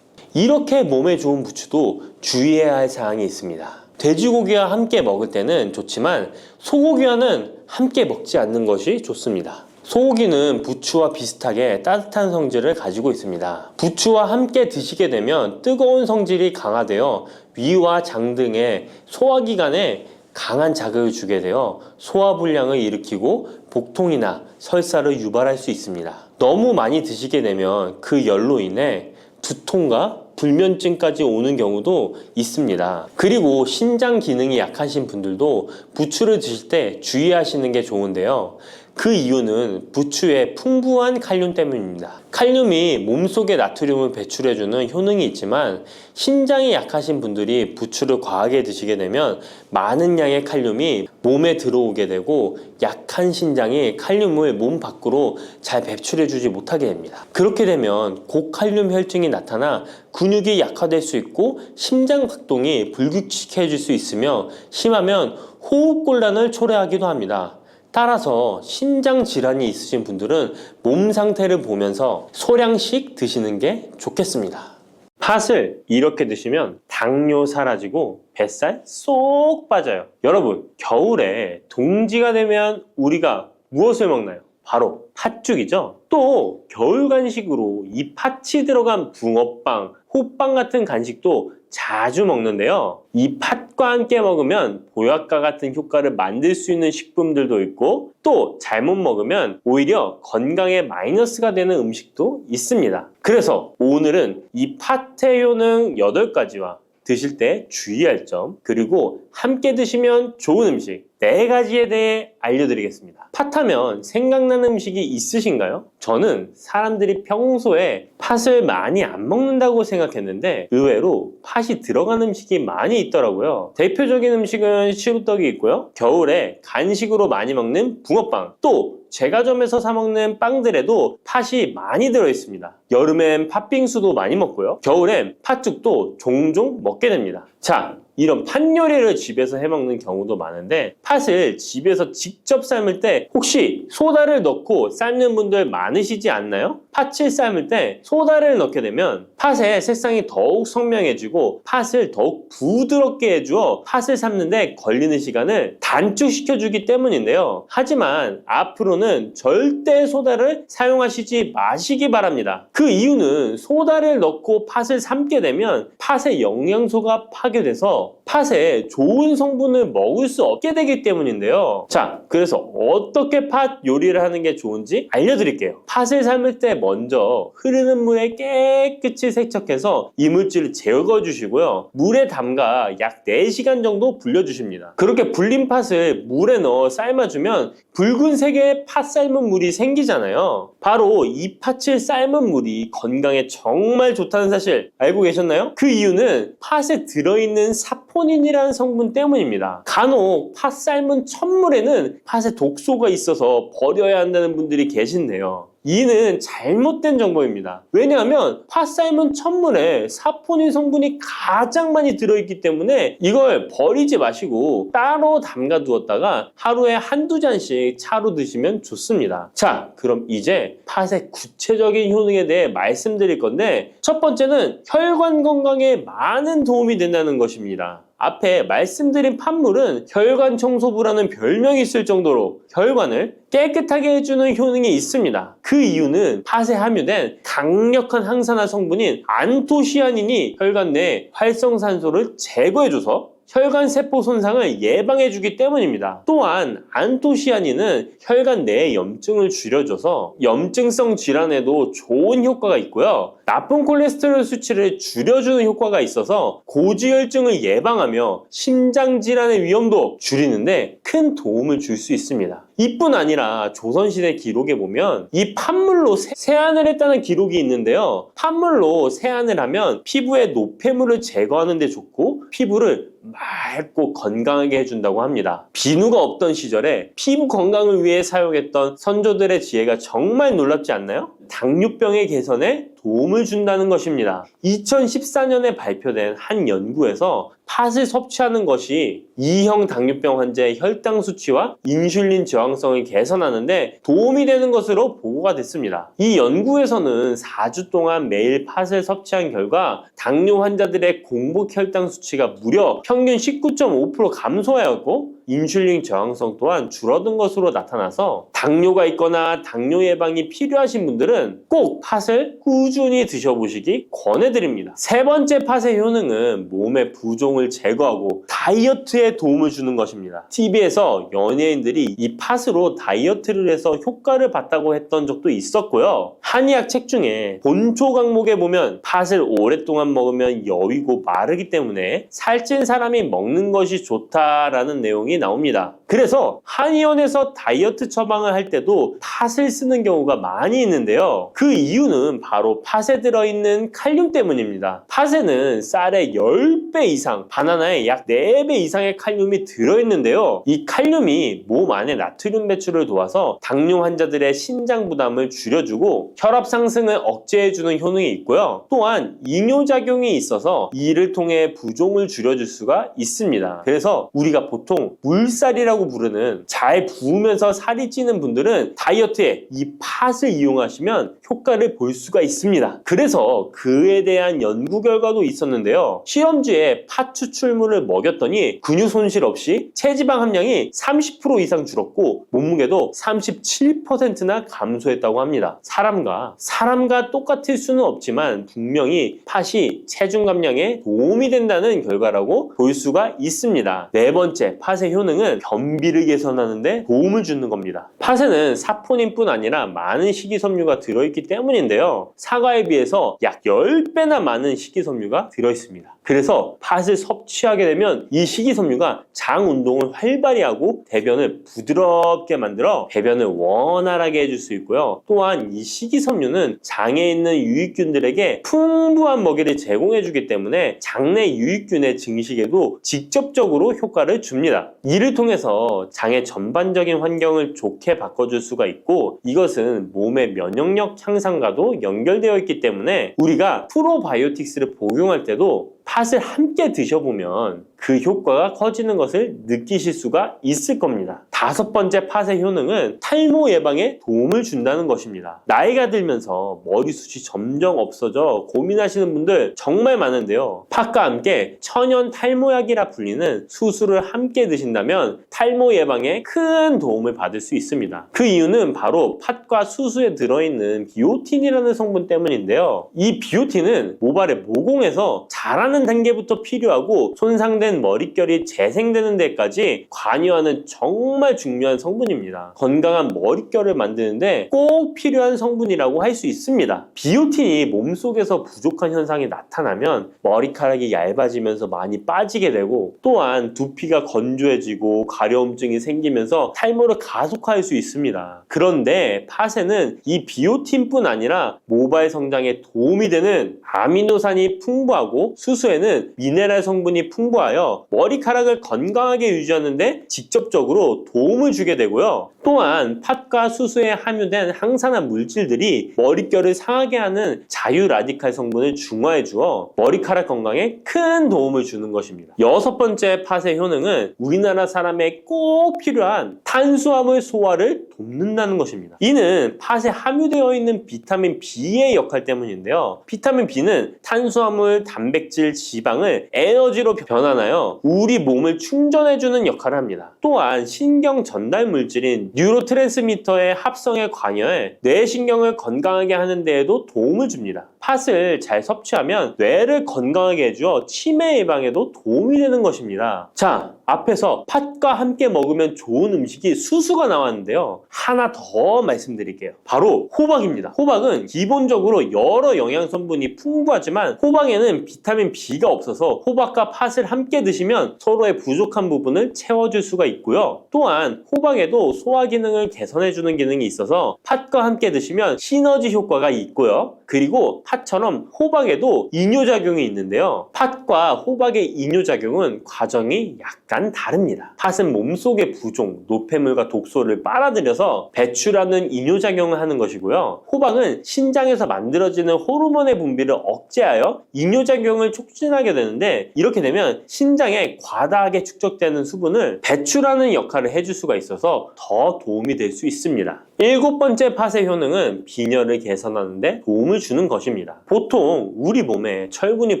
이렇게 몸에 좋은 부추도 주의해야 할 사항이 있습니다. 돼지고기와 함께 먹을 때는 좋지만 소고기와는 함께 먹지 않는 것이 좋습니다. 소고기는 부추와 비슷하게 따뜻한 성질을 가지고 있습니다. 부추와 함께 드시게 되면 뜨거운 성질이 강화되어 위와 장 등의 소화기관에 강한 자극을 주게 되어 소화불량을 일으키고 복통이나 설사를 유발할 수 있습니다. 너무 많이 드시게 되면 그 열로 인해 두통과 불면증까지 오는 경우도 있습니다. 그리고 신장 기능이 약하신 분들도 부추를 드실 때 주의하시는 게 좋은데요. 그 이유는 부추의 풍부한 칼륨 때문입니다. 칼륨이 몸속에 나트륨을 배출해주는 효능이 있지만 신장이 약하신 분들이 부추를 과하게 드시게 되면 많은 양의 칼륨이 몸에 들어오게 되고 약한 신장이 칼륨을 몸 밖으로 잘 배출해주지 못하게 됩니다. 그렇게 되면 고칼륨 혈증이 나타나 근육이 약화될 수 있고 심장 박동이 불규칙해질 수 있으며 심하면 호흡곤란을 초래하기도 합니다. 따라서 신장 질환이 있으신 분들은 몸 상태를 보면서 소량씩 드시는 게 좋겠습니다. 팥을 이렇게 드시면 당뇨 사라지고 뱃살 쏙 빠져요. 여러분, 겨울에 동지가 되면 우리가 무엇을 먹나요? 바로 팥죽이죠. 또 겨울 간식으로 이 팥이 들어간 붕어빵, 호빵 같은 간식도 자주 먹는데요. 이 팥과 함께 먹으면 보약과 같은 효과를 만들 수 있는 식품들도 있고 또 잘못 먹으면 오히려 건강에 마이너스가 되는 음식도 있습니다. 그래서 오늘은 이 팥의 효능 8가지와 드실 때 주의할 점, 그리고 함께 드시면 좋은 음식 4가지에 대해 알려드리겠습니다. 팥하면 생각나는 음식이 있으신가요? 저는 사람들이 평소에 팥을 많이 안 먹는다고 생각했는데 의외로 팥이 들어간 음식이 많이 있더라고요. 대표적인 음식은 시루떡이 있고요. 겨울에 간식으로 많이 먹는 붕어빵, 또 제과점에서 사 먹는 빵들에도 팥이 많이 들어있습니다. 여름엔 팥빙수도 많이 먹고요. 겨울엔 팥죽도 종종 먹게 됩니다. 자, 이런 팥 요리를 집에서 해먹는 경우도 많은데 팥을 집에서 직접 삶을 때 혹시 소다를 넣고 삶는 분들 많으시지 않나요? 팥을 삶을 때 소다를 넣게 되면 팥의 색상이 더욱 선명해지고 팥을 더욱 부드럽게 해주어 팥을 삶는데 걸리는 시간을 단축시켜주기 때문인데요. 하지만 앞으로는 절대 소다를 사용하시지 마시기 바랍니다. 그 이유는 소다를 넣고 팥을 삶게 되면 팥의 영양소가 파괴돼서 팥에 좋은 성분을 먹을 수 없게 되기 때문인데요. 자, 그래서 어떻게 팥 요리를 하는 게 좋은지 알려드릴게요. 팥을 삶을 때 먼저 흐르는 물에 깨끗이 세척해서 이물질을 제거 주시고요. 물에 담가 약 4시간 정도 불려주십니다. 그렇게 불린 팥을 물에 넣어 삶아주면 붉은색의 팥 삶은 물이 생기잖아요. 바로 이 팥을 삶은 물이 건강에 정말 좋다는 사실 알고 계셨나요? 그 이유는 팥에 들어있는 사포닌이라는 성분 때문입니다. 간혹 팥 삶은 첫물에는 팥에 독소가 있어서 버려야 한다는 분들이 계신데요. 이는 잘못된 정보입니다. 왜냐하면 팥 삶은 첫물에 사포닌 성분이 가장 많이 들어있기 때문에 이걸 버리지 마시고 따로 담가 두었다가 하루에 한두 잔씩 차로 드시면 좋습니다. 자, 그럼 이제 팥의 구체적인 효능에 대해 말씀드릴 건데 첫 번째는 혈관 건강에 많은 도움이 된다는 것입니다. 앞에 말씀드린 팥물은 혈관 청소부라는 별명이 있을 정도로 혈관을 깨끗하게 해주는 효능이 있습니다. 그 이유는 팥에 함유된 강력한 항산화 성분인 안토시아닌이 혈관 내 활성산소를 제거해줘서 혈관 세포 손상을 예방해주기 때문입니다. 또한 안토시아닌은 혈관 내의 염증을 줄여줘서 염증성 질환에도 좋은 효과가 있고요. 나쁜 콜레스테롤 수치를 줄여주는 효과가 있어서 고지혈증을 예방하며 심장 질환의 위험도 줄이는데 큰 도움을 줄 수 있습니다. 이뿐 아니라 조선시대 기록에 보면 이 팥물로 세안을 했다는 기록이 있는데요. 팥물로 세안을 하면 피부의 노폐물을 제거하는 데 좋고 피부를 맑고 건강하게 해준다고 합니다. 비누가 없던 시절에 피부 건강을 위해 사용했던 선조들의 지혜가 정말 놀랍지 않나요? 당뇨병의 개선에 도움을 준다는 것입니다. 2014년에 발표된 한 연구에서 팥을 섭취하는 것이 2형 당뇨병 환자의 혈당 수치와 인슐린 저항성을 개선하는데 도움이 되는 것으로 보고가 됐습니다. 이 연구에서는 4주 동안 매일 팥을 섭취한 결과 당뇨 환자들의 공복 혈당 수치가 무려 평균 19.5% 감소하였고 인슐린 저항성 또한 줄어든 것으로 나타나서 당뇨가 있거나 당뇨 예방이 필요하신 분들은 꼭 팥을 꾸준히 드셔보시기 권해드립니다. 세 번째 팥의 효능은 몸의 부종을 제거하고 다이어트에 도움을 주는 것입니다. TV에서 연예인들이 이 팥으로 다이어트를 해서 효과를 봤다고 했던 적도 있었고요. 한의학 책 중에 본초 강목에 보면 팥을 오랫동안 먹으면 여위고 마르기 때문에 살찐 사람이 먹는 것이 좋다라는 내용이 나옵니다. 그래서 한의원에서 다이어트 처방을 할 때도 팥을 쓰는 경우가 많이 있는데요. 그 이유는 바로 팥에 들어있는 칼륨 때문입니다. 팥에는 쌀의 10배 이상, 바나나에 약 4배 이상의 칼륨이 들어있는데요. 이 칼륨이 몸 안에 나트륨 배출을 도와서 당뇨 환자들의 신장 부담을 줄여주고 혈압 상승을 억제해주는 효능이 있고요. 또한 이뇨작용이 있어서 이를 통해 부종을 줄여줄 수가 있습니다. 그래서 우리가 보통 물살이라고 부르는 잘 부으면서 살이 찌는 분들은 다이어트에 이 팥을 이용하시면 효과를 볼 수가 있습니다. 그래서 그에 대한 연구 결과도 있었는데요. 실험주에 팥 추출물을 먹였더니 근육 손실 없이 체지방 함량이 30% 이상 줄었고 몸무게도 37%나 감소했다고 합니다. 사람과 똑같을 수는 없지만 분명히 팥이 체중 감량에 도움이 된다는 결과라고 볼 수가 있습니다. 네 번째, 팥의 효능은 변비를 개선하는 데 도움을 주는 겁니다. 팥에는 사포닌뿐 아니라 많은 식이섬유가 들어있기 때문인데요. 사과에 비해서 약 10배나 많은 식이섬유가 들어있습니다. 그래서 팥을 섭취하게 되면 이 식이섬유가 장 운동을 활발히 하고 대변을 부드럽게 만들어 배변을 원활하게 해줄 수 있고요. 또한 이 식이섬유는 장에 있는 유익균들에게 풍부한 먹이를 제공해주기 때문에 장내 유익균의 증식에도 직접적으로 효과를 줍니다. 이를 통해서 장의 전반적인 환경을 좋게 바꿔줄 수가 있고, 이것은 몸의 면역력 향상과도 연결되어 있기 때문에 우리가 프로바이오틱스를 복용할 때도 팥을 함께 드셔보면 그 효과가 커지는 것을 느끼실 수가 있을 겁니다. 5번째 팥의 효능은 탈모 예방에 도움을 준다는 것입니다. 나이가 들면서 머리숱이 점점 없어져 고민하시는 분들 정말 많은데요. 팥과 함께 천연 탈모약이라 불리는 수수를 함께 드신다면 탈모 예방에 큰 도움을 받을 수 있습니다. 그 이유는 바로 팥과 수수에 들어있는 비오틴이라는 성분 때문인데요. 이 비오틴은 모발의 모공에서 자라는 단계부터 필요하고 손상된 머릿결이 재생되는 데까지 관여하는 정말 중요한 성분입니다. 건강한 머릿결을 만드는데 꼭 필요한 성분이라고 할 수 있습니다. 비오틴이 몸속에서 부족한 현상이 나타나면 머리카락이 얇아지면서 많이 빠지게 되고, 또한 두피가 건조해지고 가려움증이 생기면서 탈모를 가속화할 수 있습니다. 그런데 팥에는 이 비오틴뿐 아니라 모발 성장에 도움이 되는 아미노산이 풍부하고 수수에는 미네랄 성분이 풍부하여 머리카락을 건강하게 유지하는 데 직접적으로 도움을 주게 되고요. 또한 팥과 수수에 함유된 항산화 물질들이 머릿결을 상하게 하는 자유 라디칼 성분을 중화해 주어 머리카락 건강에 큰 도움을 주는 것입니다. 6번째 팥의 효능은 우리나라 사람에 꼭 필요한 탄수화물 소화를 돕는다는 것입니다. 이는 팥에 함유되어 있는 비타민 B의 역할 때문인데요. 비타민 B는 탄수화물, 단백질, 지방을 에너지로 변환하여 우리 몸을 충전해주는 역할을 합니다. 또한 신경 전달 물질인 뉴로트랜스미터의 합성에 관여해 뇌신경을 건강하게 하는 데에도 도움을 줍니다. 팥을 잘 섭취하면 뇌를 건강하게 해주어 치매 예방에도 도움이 되는 것입니다. 자, 앞에서 팥과 함께 먹으면 좋은 음식이 수수가 나왔는데요. 하나 더 말씀드릴게요. 바로 호박입니다. 호박은 기본적으로 여러 영양성분이 풍부하지만 호박에는 비타민 B가 없어서 호박과 팥을 함께 드시면 서로의 부족한 부분을 채워줄 수가 있고요. 또한 호박에도 소화 기능을 개선해주는 기능이 있어서 팥과 함께 드시면 시너지 효과가 있고요. 그리고 팥처럼 호박에도 이뇨작용이 있는데요. 팥과 호박의 이뇨작용은 과정이 약간 다릅니다. 팥은 몸속의 부종, 노폐물과 독소를 빨아들여서 배출하는 이뇨작용을 하는 것이고요. 호박은 신장에서 만들어지는 호르몬의 분비를 억제하여 이뇨작용을 촉진하게 되는데, 이렇게 되면 신장에 과다하게 축적되는 수분을 배출하는 역할을 해줄 수가 있어서 더 도움이 될 수 있습니다. 7번째 팥의 효능은 빈혈을 개선하는 데 도움을 주는 것입니다. 보통 우리 몸에 철분이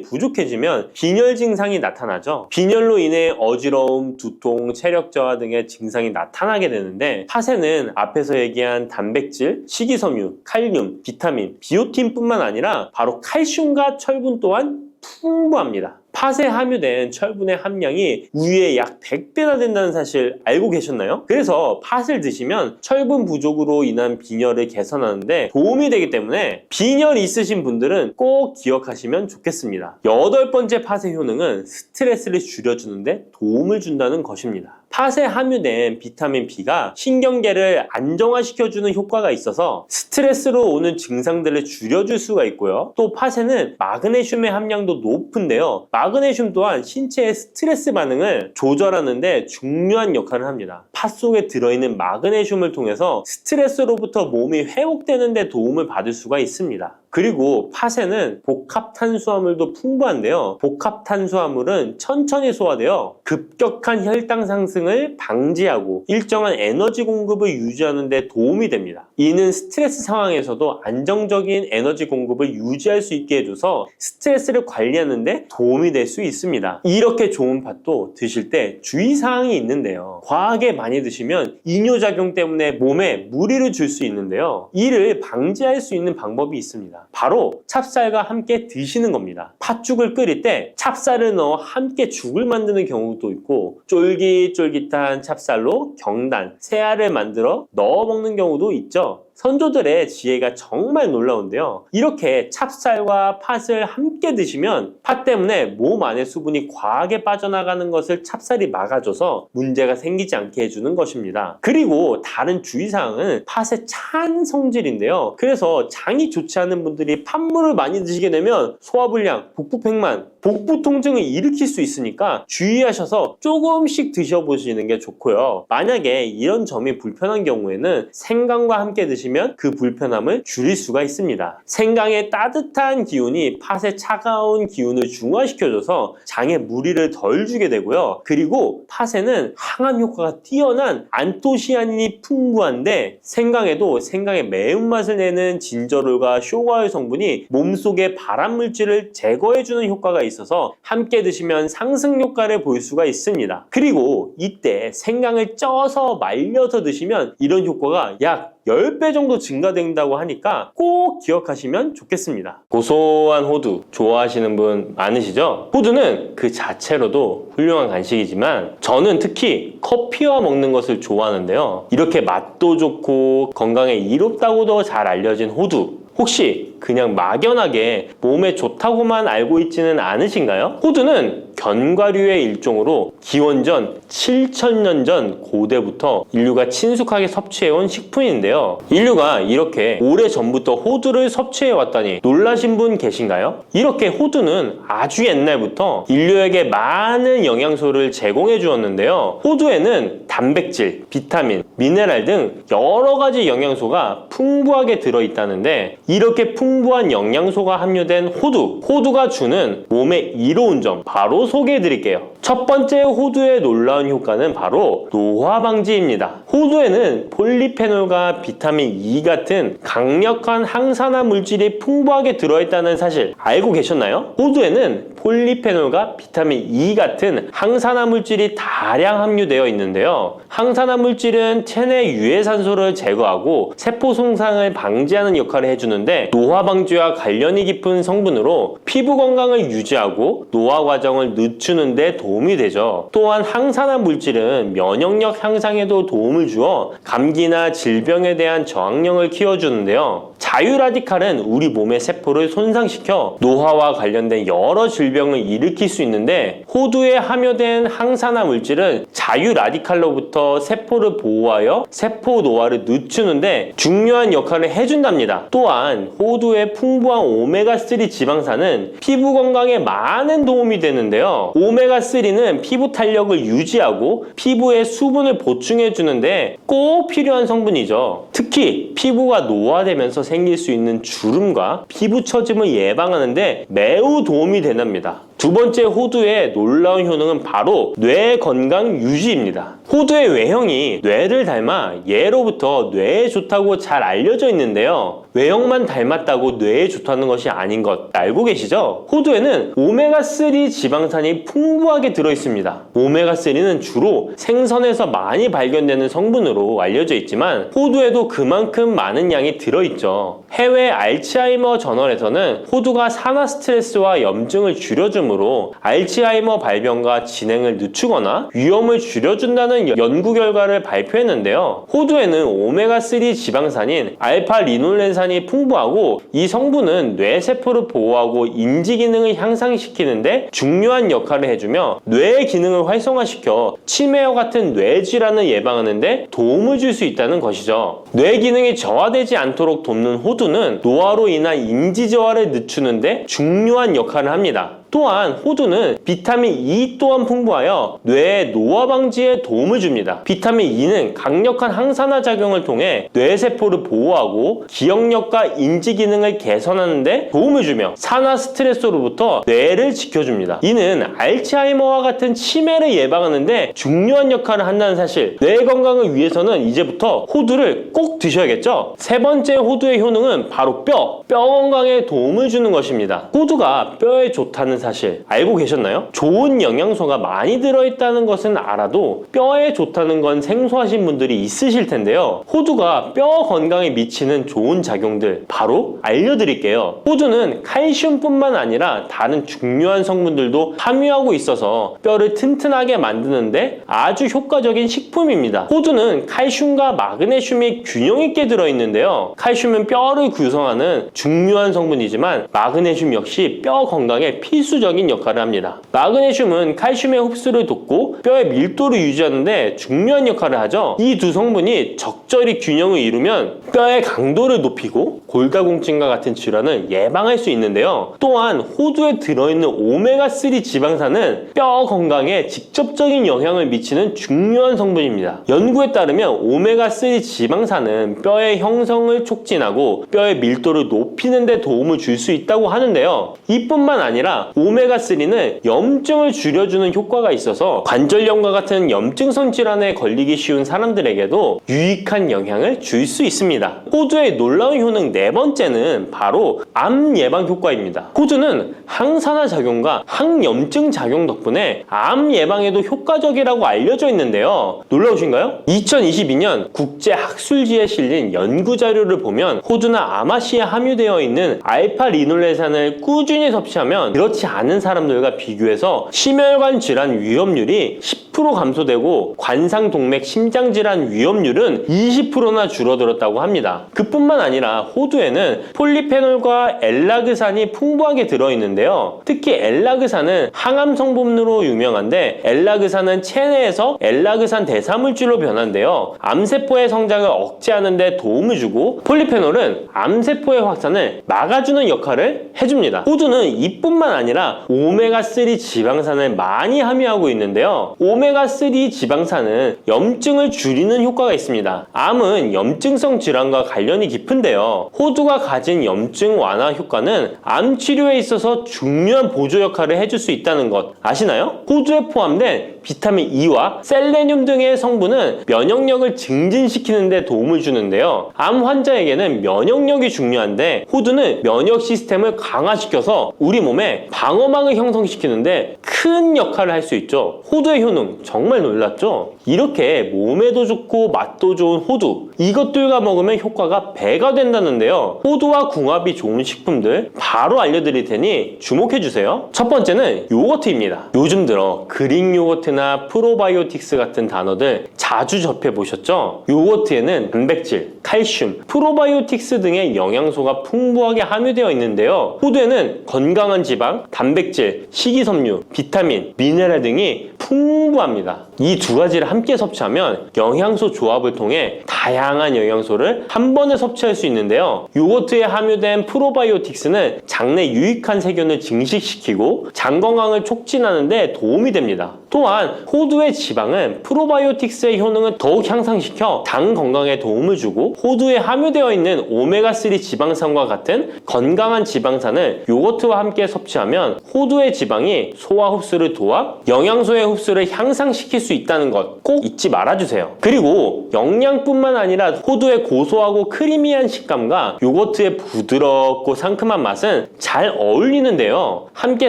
부족해지면 빈혈 증상이 나타나죠. 빈혈로 인해 어지러움, 두통, 체력 저하 등의 증상이 나타나게 되는데, 팥에는 앞에서 얘기한 단백질, 식이섬유, 칼륨, 비타민, 비오틴뿐만 아니라 바로 칼슘과 철분 또한 풍부합니다. 팥에 함유된 철분의 함량이 우유의 약 100배나 된다는 사실 알고 계셨나요? 그래서 팥을 드시면 철분 부족으로 인한 빈혈을 개선하는데 도움이 되기 때문에 빈혈 있으신 분들은 꼭 기억하시면 좋겠습니다. 8번째 팥의 효능은 스트레스를 줄여주는데 도움을 준다는 것입니다. 팥에 함유된 비타민 B가 신경계를 안정화시켜주는 효과가 있어서 스트레스로 오는 증상들을 줄여줄 수가 있고요. 또 팥에는 마그네슘의 함량도 높은데요. 마그네슘 또한 신체의 스트레스 반응을 조절하는 데 중요한 역할을 합니다. 팥 속에 들어있는 마그네슘을 통해서 스트레스로부터 몸이 회복되는 데 도움을 받을 수가 있습니다. 그리고 팥에는 복합 탄수화물도 풍부한데요. 복합 탄수화물은 천천히 소화되어 급격한 혈당 상승을 방지하고 일정한 에너지 공급을 유지하는 데 도움이 됩니다. 이는 스트레스 상황에서도 안정적인 에너지 공급을 유지할 수 있게 해줘서 스트레스를 관리하는 데 도움이 될 수 있습니다. 이렇게 좋은 팥도 드실 때 주의사항이 있는데요. 과하게 많이 드시면 이뇨작용 때문에 몸에 무리를 줄 수 있는데요. 이를 방지할 수 있는 방법이 있습니다. 바로 찹쌀과 함께 드시는 겁니다. 팥죽을 끓일 때 찹쌀을 넣어 함께 죽을 만드는 경우도 있고, 쫄깃쫄깃한 찹쌀로 경단, 새알을 만들어 넣어 먹는 경우도 있죠. 선조들의 지혜가 정말 놀라운데요. 이렇게 찹쌀과 팥을 함께 드시면 팥 때문에 몸 안에 수분이 과하게 빠져나가는 것을 찹쌀이 막아줘서 문제가 생기지 않게 해주는 것입니다. 그리고 다른 주의사항은 팥의 찬 성질인데요. 그래서 장이 좋지 않은 분들이 팥물을 많이 드시게 되면 소화불량, 복부팽만, 복부 통증을 일으킬 수 있으니까 주의하셔서 조금씩 드셔보시는 게 좋고요. 만약에 이런 점이 불편한 경우에는 생강과 함께 드시면 그 불편함을 줄일 수가 있습니다. 생강의 따뜻한 기운이 팥의 차가운 기운을 중화시켜줘서 장에 무리를 덜 주게 되고요. 그리고 팥에는 항암 효과가 뛰어난 안토시아닌이 풍부한데 생강에도 생강의 매운맛을 내는 진저롤과 쇼가올 성분이 몸속의 발암물질을 제거해주는 효과가 있어서 함께 드시면 상승 효과를 볼 수가 있습니다. 그리고 이때 생강을 쪄서 말려서 드시면 이런 효과가 약 10배 정도 증가된다고 하니까 꼭 기억하시면 좋겠습니다. 고소한 호두 좋아하시는 분 많으시죠? 호두는 그 자체로도 훌륭한 간식이지만 저는 특히 커피와 먹는 것을 좋아하는데요. 이렇게 맛도 좋고 건강에 이롭다고도 잘 알려진 호두, 혹시 그냥 막연하게 몸에 좋다고만 알고 있지는 않으신가요? 호두는 견과류의 일종으로 기원전 7,000년 전 고대부터 인류가 친숙하게 섭취해온 식품인데요. 인류가 이렇게 오래전부터 호두를 섭취해왔다니 놀라신 분 계신가요? 이렇게 호두는 아주 옛날부터 인류에게 많은 영양소를 제공해 주었는데요. 호두에는 단백질, 비타민, 미네랄 등 여러 가지 영양소가 풍부하게 들어있다는데 이렇게 풍부한 영양소가 함유된 호두가 주는 몸에 이로운 점 바로 소개해 드릴게요. 첫 번째 호두의 놀라운 효과는 바로 노화 방지입니다. 호두에는 폴리페놀과 비타민 E 같은 강력한 항산화 물질이 풍부하게 들어있다는 사실 알고 계셨나요? 호두에는 폴리페놀과 비타민 E 같은 항산화 물질이 다량 함유되어 있는데요. 항산화 물질은 체내 유해산소를 제거하고 세포 손상을 방지하는 역할을 해주는데 노화 방지와 관련이 깊은 성분으로 피부 건강을 유지하고 노화 과정을 늦추는 데 도움이 되죠. 또한 항산화 물질은 면역력 향상에도 도움을 주어 감기나 질병에 대한 저항력을 키워주는데요. 자유라디칼은 우리 몸의 세포를 손상시켜 노화와 관련된 여러 질병을 일으킬 수 있는데 호두에 함유된 항산화 물질은 자유라디칼로부터 세포를 보호하여 세포 노화를 늦추는데 중요한 역할을 해준답니다. 또한 호두의 풍부한 오메가3 지방산은 피부 건강에 많은 도움이 되는데요. 오메가3는 피부 탄력을 유지하고 피부에 수분을 보충해 주는데 꼭 필요한 성분이죠. 특히 피부가 노화되면서 생길 수 있는 주름과 피부 처짐을 예방하는데 매우 도움이 된답니다. 두 번째 호두의 놀라운 효능은 바로 뇌 건강 유지입니다. 호두의 외형이 뇌를 닮아 예로부터 뇌에 좋다고 잘 알려져 있는데요. 외형만 닮았다고 뇌에 좋다는 것이 아닌 것 알고 계시죠? 호두에는 오메가3 지방산이 풍부하게 들어있습니다. 오메가3는 주로 생선에서 많이 발견되는 성분으로 알려져 있지만 호두에도 그만큼 많은 양이 들어있죠. 해외 알츠하이머 저널에서는 호두가 산화 스트레스와 염증을 줄여주므로 알츠하이머 발병과 진행을 늦추거나 위험을 줄여준다는 연구 결과를 발표했는데요. 호두에는 오메가3 지방산인 알파-리놀렌산이 풍부하고 이 성분은 뇌세포를 보호하고 인지 기능을 향상시키는데 중요한 역할을 해주며 뇌의 기능을 활성화시켜 치매와 같은 뇌질환을 예방하는데 도움을 줄 수 있다는 것이죠. 뇌 기능이 저하되지 않도록 돕는 호두는 노화로 인한 인지 저하를 늦추는데 중요한 역할을 합니다. 또한 호두는 비타민 E 또한 풍부하여 뇌의 노화 방지에 도움을 줍니다. 비타민 E는 강력한 항산화 작용을 통해 뇌세포를 보호하고 기억력과 인지 기능을 개선하는 데 도움을 주며 산화 스트레스로부터 뇌를 지켜줍니다. 이는 알츠하이머와 같은 치매를 예방하는 데 중요한 역할을 한다는 사실, 뇌 건강을 위해서는 이제부터 호두를 꼭 드셔야겠죠? 세 번째 호두의 효능은 바로 뼈 건강에 도움을 주는 것입니다. 호두가 뼈에 좋다는 사실 알고 계셨나요? 좋은 영양소가 많이 들어있다는 것은 알아도 뼈에 좋다는 건 생소하신 분들이 있으실 텐데요. 호두가 뼈 건강에 미치는 좋은 작용들 바로 알려드릴게요. 호두는 칼슘뿐만 아니라 다른 중요한 성분들도 함유하고 있어서 뼈를 튼튼하게 만드는데 아주 효과적인 식품입니다. 호두는 칼슘과 마그네슘이 균형 있게 들어있는데요. 칼슘은 뼈를 구성하는 중요한 성분이지만 마그네슘 역시 뼈 건강에 필수적인 역할을 합니다. 마그네슘은 칼슘의 흡수를 돕고 뼈의 밀도를 유지하는데 중요한 역할을 하죠. 이 두 성분이 적절히 균형을 이루면 뼈의 강도를 높이고 골다공증과 같은 질환을 예방할 수 있는데요. 또한 호두에 들어있는 오메가3 지방산은 뼈 건강에 직접적인 영향을 미치는 중요한 성분입니다. 연구에 따르면 오메가3 지방산은 뼈의 형성을 촉진하고 뼈의 밀도를 높이는 데 도움을 줄 수 있다고 하는데요. 이뿐만 아니라 오메가3는 염증을 줄여주는 효과가 있어서 관절염과 같은 염증성 질환에 걸리기 쉬운 사람들에게도 유익한 영향을 줄 수 있습니다. 호두의 놀라운 효능 네 번째는 바로 암 예방 효과입니다. 호두는 항산화 작용과 항염증 작용 덕분에 암 예방에도 효과적이라고 알려져 있는데요. 놀라우신가요? 2022년 국제학술지에 실린 연구 자료를 보면 호두나 아마씨에 함유되어 있는 알파 리놀레산을 꾸준히 섭취하면 그렇지 않은 사람들과 비교해서 심혈관 질환 위험률이 10% 감소되고 관상동맥 심장질환 위험률은 20%나 줄어들었다고 합니다. 그뿐만 아니라 호두에는 폴리페놀과 엘라그산이 풍부하게 들어있는데요. 특히 엘라그산은 항암 성분으로 유명한데 엘라그산은 체내에서 엘라그산 대사물질로 변하는데요. 암세포의 성장을 억제하는 데 도움을 주고 폴리페놀은 암세포의 확산을 막아주는 역할을 해줍니다. 호두는 이뿐만 아니라 오메가3 지방산을 많이 함유하고 있는데요. 오메가3 지방산은 염증을 줄이는 효과가 있습니다. 암은 염증성 질환과 관련이 깊은데요. 호두가 가진 염증 완화 효과는 암 치료에 있어서 중요한 보조 역할을 해줄 수 있다는 것 아시나요? 호두에 포함된 비타민 E와 셀레늄 등의 성분은 면역력을 증진시키는 데 도움을 주는데요. 암 환자에게는 면역력이 중요한데 호두는 면역 시스템을 강화시켜서 우리 몸에 방어막을 형성시키는데 큰 역할을 할 수 있죠. 호두의 효능 정말 놀랍죠? 이렇게 몸에도 좋고 맛도 좋은 호두, 이것들과 먹으면 효과가 배가 된다는데요. 호두와 궁합이 좋은 식품들 바로 알려드릴 테니 주목해주세요. 첫 번째는 요거트입니다. 요즘 들어 그릭 요거트나 프로바이오틱스 같은 단어들 자주 접해보셨죠? 요거트에는 단백질, 칼슘, 프로바이오틱스 등의 영양소가 풍부하게 함유되어 있는데요. 호두에는 건강한 지방, 단백질, 식이섬유, 비타민, 미네랄 등이 풍부합니다. 이 두 가지를 함께 섭취하면 영양소 조합을 통해 다양한 영양소를 한 번에 섭취할 수 있는데요. 요거트에 함유된 프로바이오틱스는 장내 유익한 세균을 증식시키고 장 건강을 촉진하는 데 도움이 됩니다. 또한 호두의 지방은 프로바이오틱스의 효능을 더욱 향상시켜 장 건강에 도움을 주고 호두에 함유되어 있는 오메가3 지방산과 같은 건강한 지방산을 요거트와 함께 섭취하면 호두의 지방이 소화 흡수를 도와 영양소의 흡수를 향상시킬 수 있다는 것 꼭 잊지 말아주세요. 그리고 영양뿐만 아니라 호두의 고소하고 크리미한 식감과 요거트의 부드럽고 상큼한 맛은 잘 어울리는데요. 함께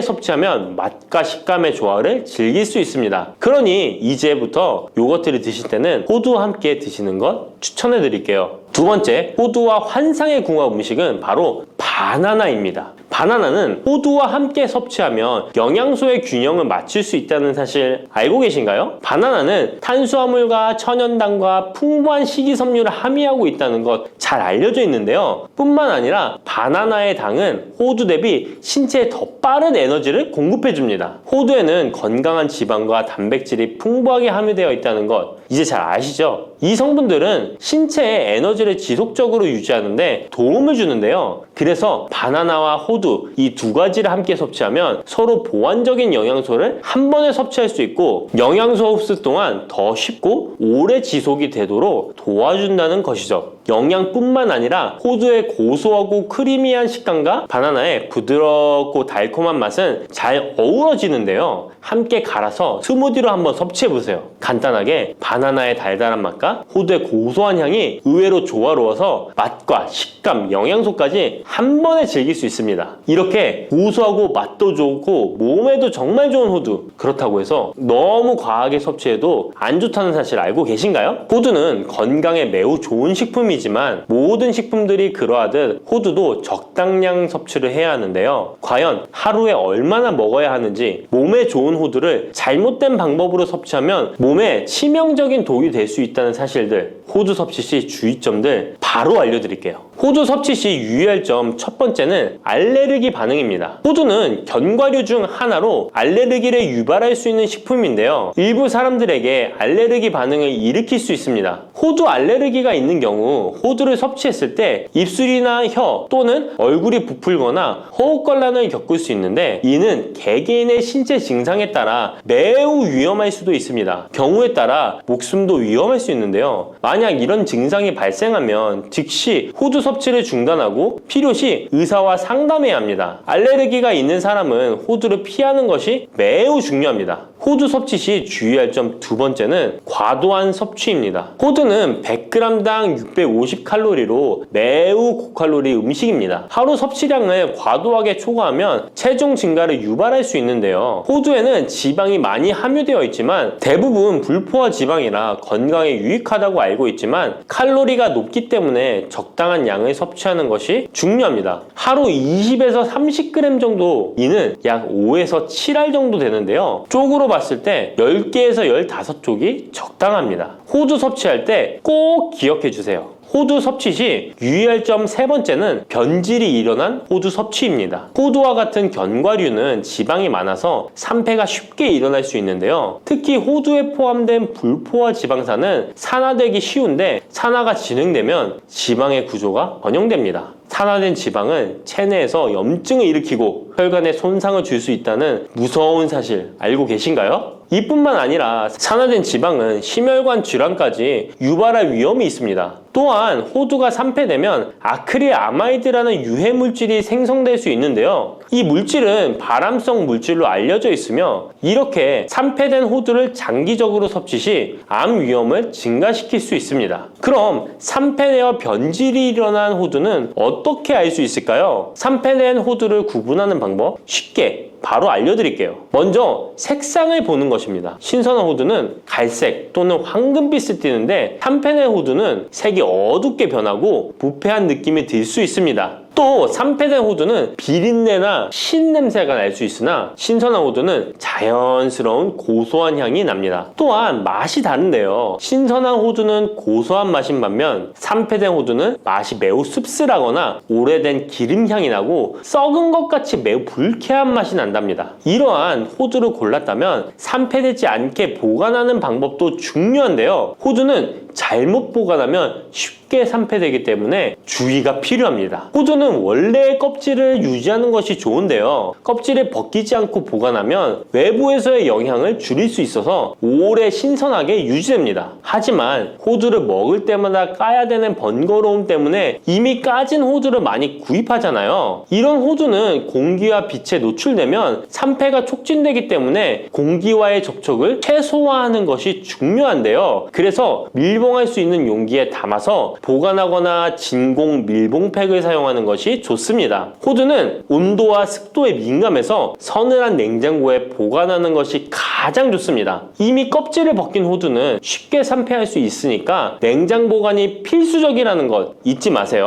섭취하면 맛과 식감의 조화를 즐길 수 있습니다. 그러니 이제부터 요거트를 드실 때는 호두와 함께 드시는 것 추천해 드릴게요. 두 번째, 호두와 환상의 궁합 음식은 바로 바나나입니다. 바나나는 호두와 함께 섭취하면 영양소의 균형을 맞출 수 있다는 사실 알고 계신가요? 바나나는 탄수화물과 천연당과 풍부한 식이섬유를 함유하고 있다는 것 잘 알려져 있는데요. 뿐만 아니라 바나나의 당은 호두 대비 신체에 더 빠른 에너지를 공급해줍니다. 호두에는 건강한 지방과 단백질이 풍부하게 함유되어 있다는 것 이제 잘 아시죠? 이 성분들은 신체의 에너지를 지속적으로 유지하는데 도움을 주는데요. 그래서 바나나와 호두 이 두 가지를 함께 섭취하면 서로 보완적인 영양소를 한 번에 섭취할 수 있고 영양소 흡수 또한 더 쉽고 오래 지속이 되도록 도와준다는 것이죠. 영양뿐만 아니라 호두의 고소하고 크리미한 식감과 바나나의 부드럽고 달콤한 맛은 잘 어우러지는데요. 함께 갈아서 스무디로 한번 섭취해보세요. 간단하게 바나나의 달달한 맛과 호두의 고소한 향이 의외로 조화로워서 맛과 식감, 영양소까지 한 번에 즐길 수 있습니다. 이렇게 고소하고 맛도 좋고 몸에도 정말 좋은 호두, 그렇다고 해서 너무 과하게 섭취해도 안 좋다는 사실 알고 계신가요? 호두는 건강에 매우 좋은 식품이지만 모든 식품들이 그러하듯 호두도 적당량 섭취를 해야 하는데요. 과연 하루에 얼마나 먹어야 하는지, 몸에 좋은 호두를 잘못된 방법으로 섭취하면 몸에 치명적인 독이 될 수 있다는 사실들, 호두 섭취 시 주의점들 바로 알려드릴게요. 호두 섭취 시 유의할 점 첫 번째는 알레르기 반응입니다. 호두는 견과류 중 하나로 알레르기를 유발할 수 있는 식품인데요. 일부 사람들에게 알레르기 반응을 일으킬 수 있습니다. 호두 알레르기가 있는 경우 호두를 섭취했을 때 입술이나 혀 또는 얼굴이 부풀거나 허우걸란을 겪을 수 있는데, 이는 개개인의 신체 증상에 따라 매우 위험할 수도 있습니다. 경우에 따라 목숨도 위험할 수 있는데요. 만약 이런 증상이 발생하면 즉시 호두 섭취를 중단하고 필요시 의사와 상담해야 합니다. 알레르기가 있는 사람은 호두를 피하는 것이 매우 중요합니다. 호두 섭취 시 주의할 점 두 번째는 과도한 섭취입니다. 호두는 100g당 650칼로리로 매우 고칼로리 음식입니다. 하루 섭취량을 과도하게 초과하면 체중 증가를 유발할 수 있는데요. 호두에는 지방이 많이 함유되어 있지만 대부분 불포화 지방이라 건강에 유익하다고 알고 있지만 칼로리가 높기 때문에 적당한 양을 섭취하는 것이 중요합니다. 하루 20에서 30g 정도, 이는 약 5에서 7알 정도 되는데요. 쪽으로 봤을 때 10개에서 15쪽이 적당합니다. 호두 섭취할 때 꼭 기억해 주세요. 호두 섭취 시 유의할 점 세 번째는 변질이 일어난 호두 섭취입니다. 호두와 같은 견과류는 지방이 많아서 산패가 쉽게 일어날 수 있는데요. 특히 호두에 포함된 불포화 지방산은 산화되기 쉬운데, 산화가 진행되면 지방의 구조가 변형됩니다. 산화된 지방은 체내에서 염증을 일으키고 혈관에 손상을 줄 수 있다는 무서운 사실 알고 계신가요? 이뿐만 아니라 산화된 지방은 심혈관 질환까지 유발할 위험이 있습니다. 또한 호두가 산패되면 아크릴아마이드라는 유해 물질이 생성될 수 있는데요. 이 물질은 발암성 물질로 알려져 있으며, 이렇게 산패된 호두를 장기적으로 섭취 시 암 위험을 증가시킬 수 있습니다. 그럼 산패되어 변질이 일어난 호두는 어떻게 알 수 있을까요? 산패된 호두를 구분하는 방법 쉽게 바로 알려드릴게요. 먼저 색상을 보는 것입니다. 신선한 호두는 갈색 또는 황금빛을 띠는데, 산패된 호두는 색이 어둡게 변하고 부패한 느낌이 들 수 있습니다. 또 산패된 호두는 비린내나 신냄새가 날 수 있으나, 신선한 호두는 자연스러운 고소한 향이 납니다. 또한 맛이 다른데요. 신선한 호두는 고소한 맛인 반면 산패된 호두는 맛이 매우 씁쓸하거나 오래된 기름향이 나고 썩은 것 같이 매우 불쾌한 맛이 난답니다. 이러한 호두를 골랐다면 산패되지 않게 보관하는 방법도 중요한데요. 호두는 잘못 보관하면 쉽게 산패되기 때문에 주의가 필요합니다. 호두는 원래의 껍질을 유지하는 것이 좋은데요. 껍질을 벗기지 않고 보관하면 외부에서의 영향을 줄일 수 있어서 오래 신선하게 유지됩니다. 하지만 호두를 먹을 때마다 까야 되는 번거로움 때문에 이미 까진 호두를 많이 구입하잖아요. 이런 호두는 공기와 빛에 노출되면 산패가 촉진되기 때문에 공기와의 접촉을 최소화하는 것이 중요한데요. 그래서 밀봉할 수 있는 용기에 담아서 보관하거나 진공 밀봉팩을 사용하는 것이 좋습니다. 호두는 온도와 습도에 민감해서 서늘한 냉장고에 보관하는 것이 가장 좋습니다. 이미 껍질을 벗긴 호두는 쉽게 산패할 수 있으니까 냉장 보관이 필수적이라는 것 잊지 마세요.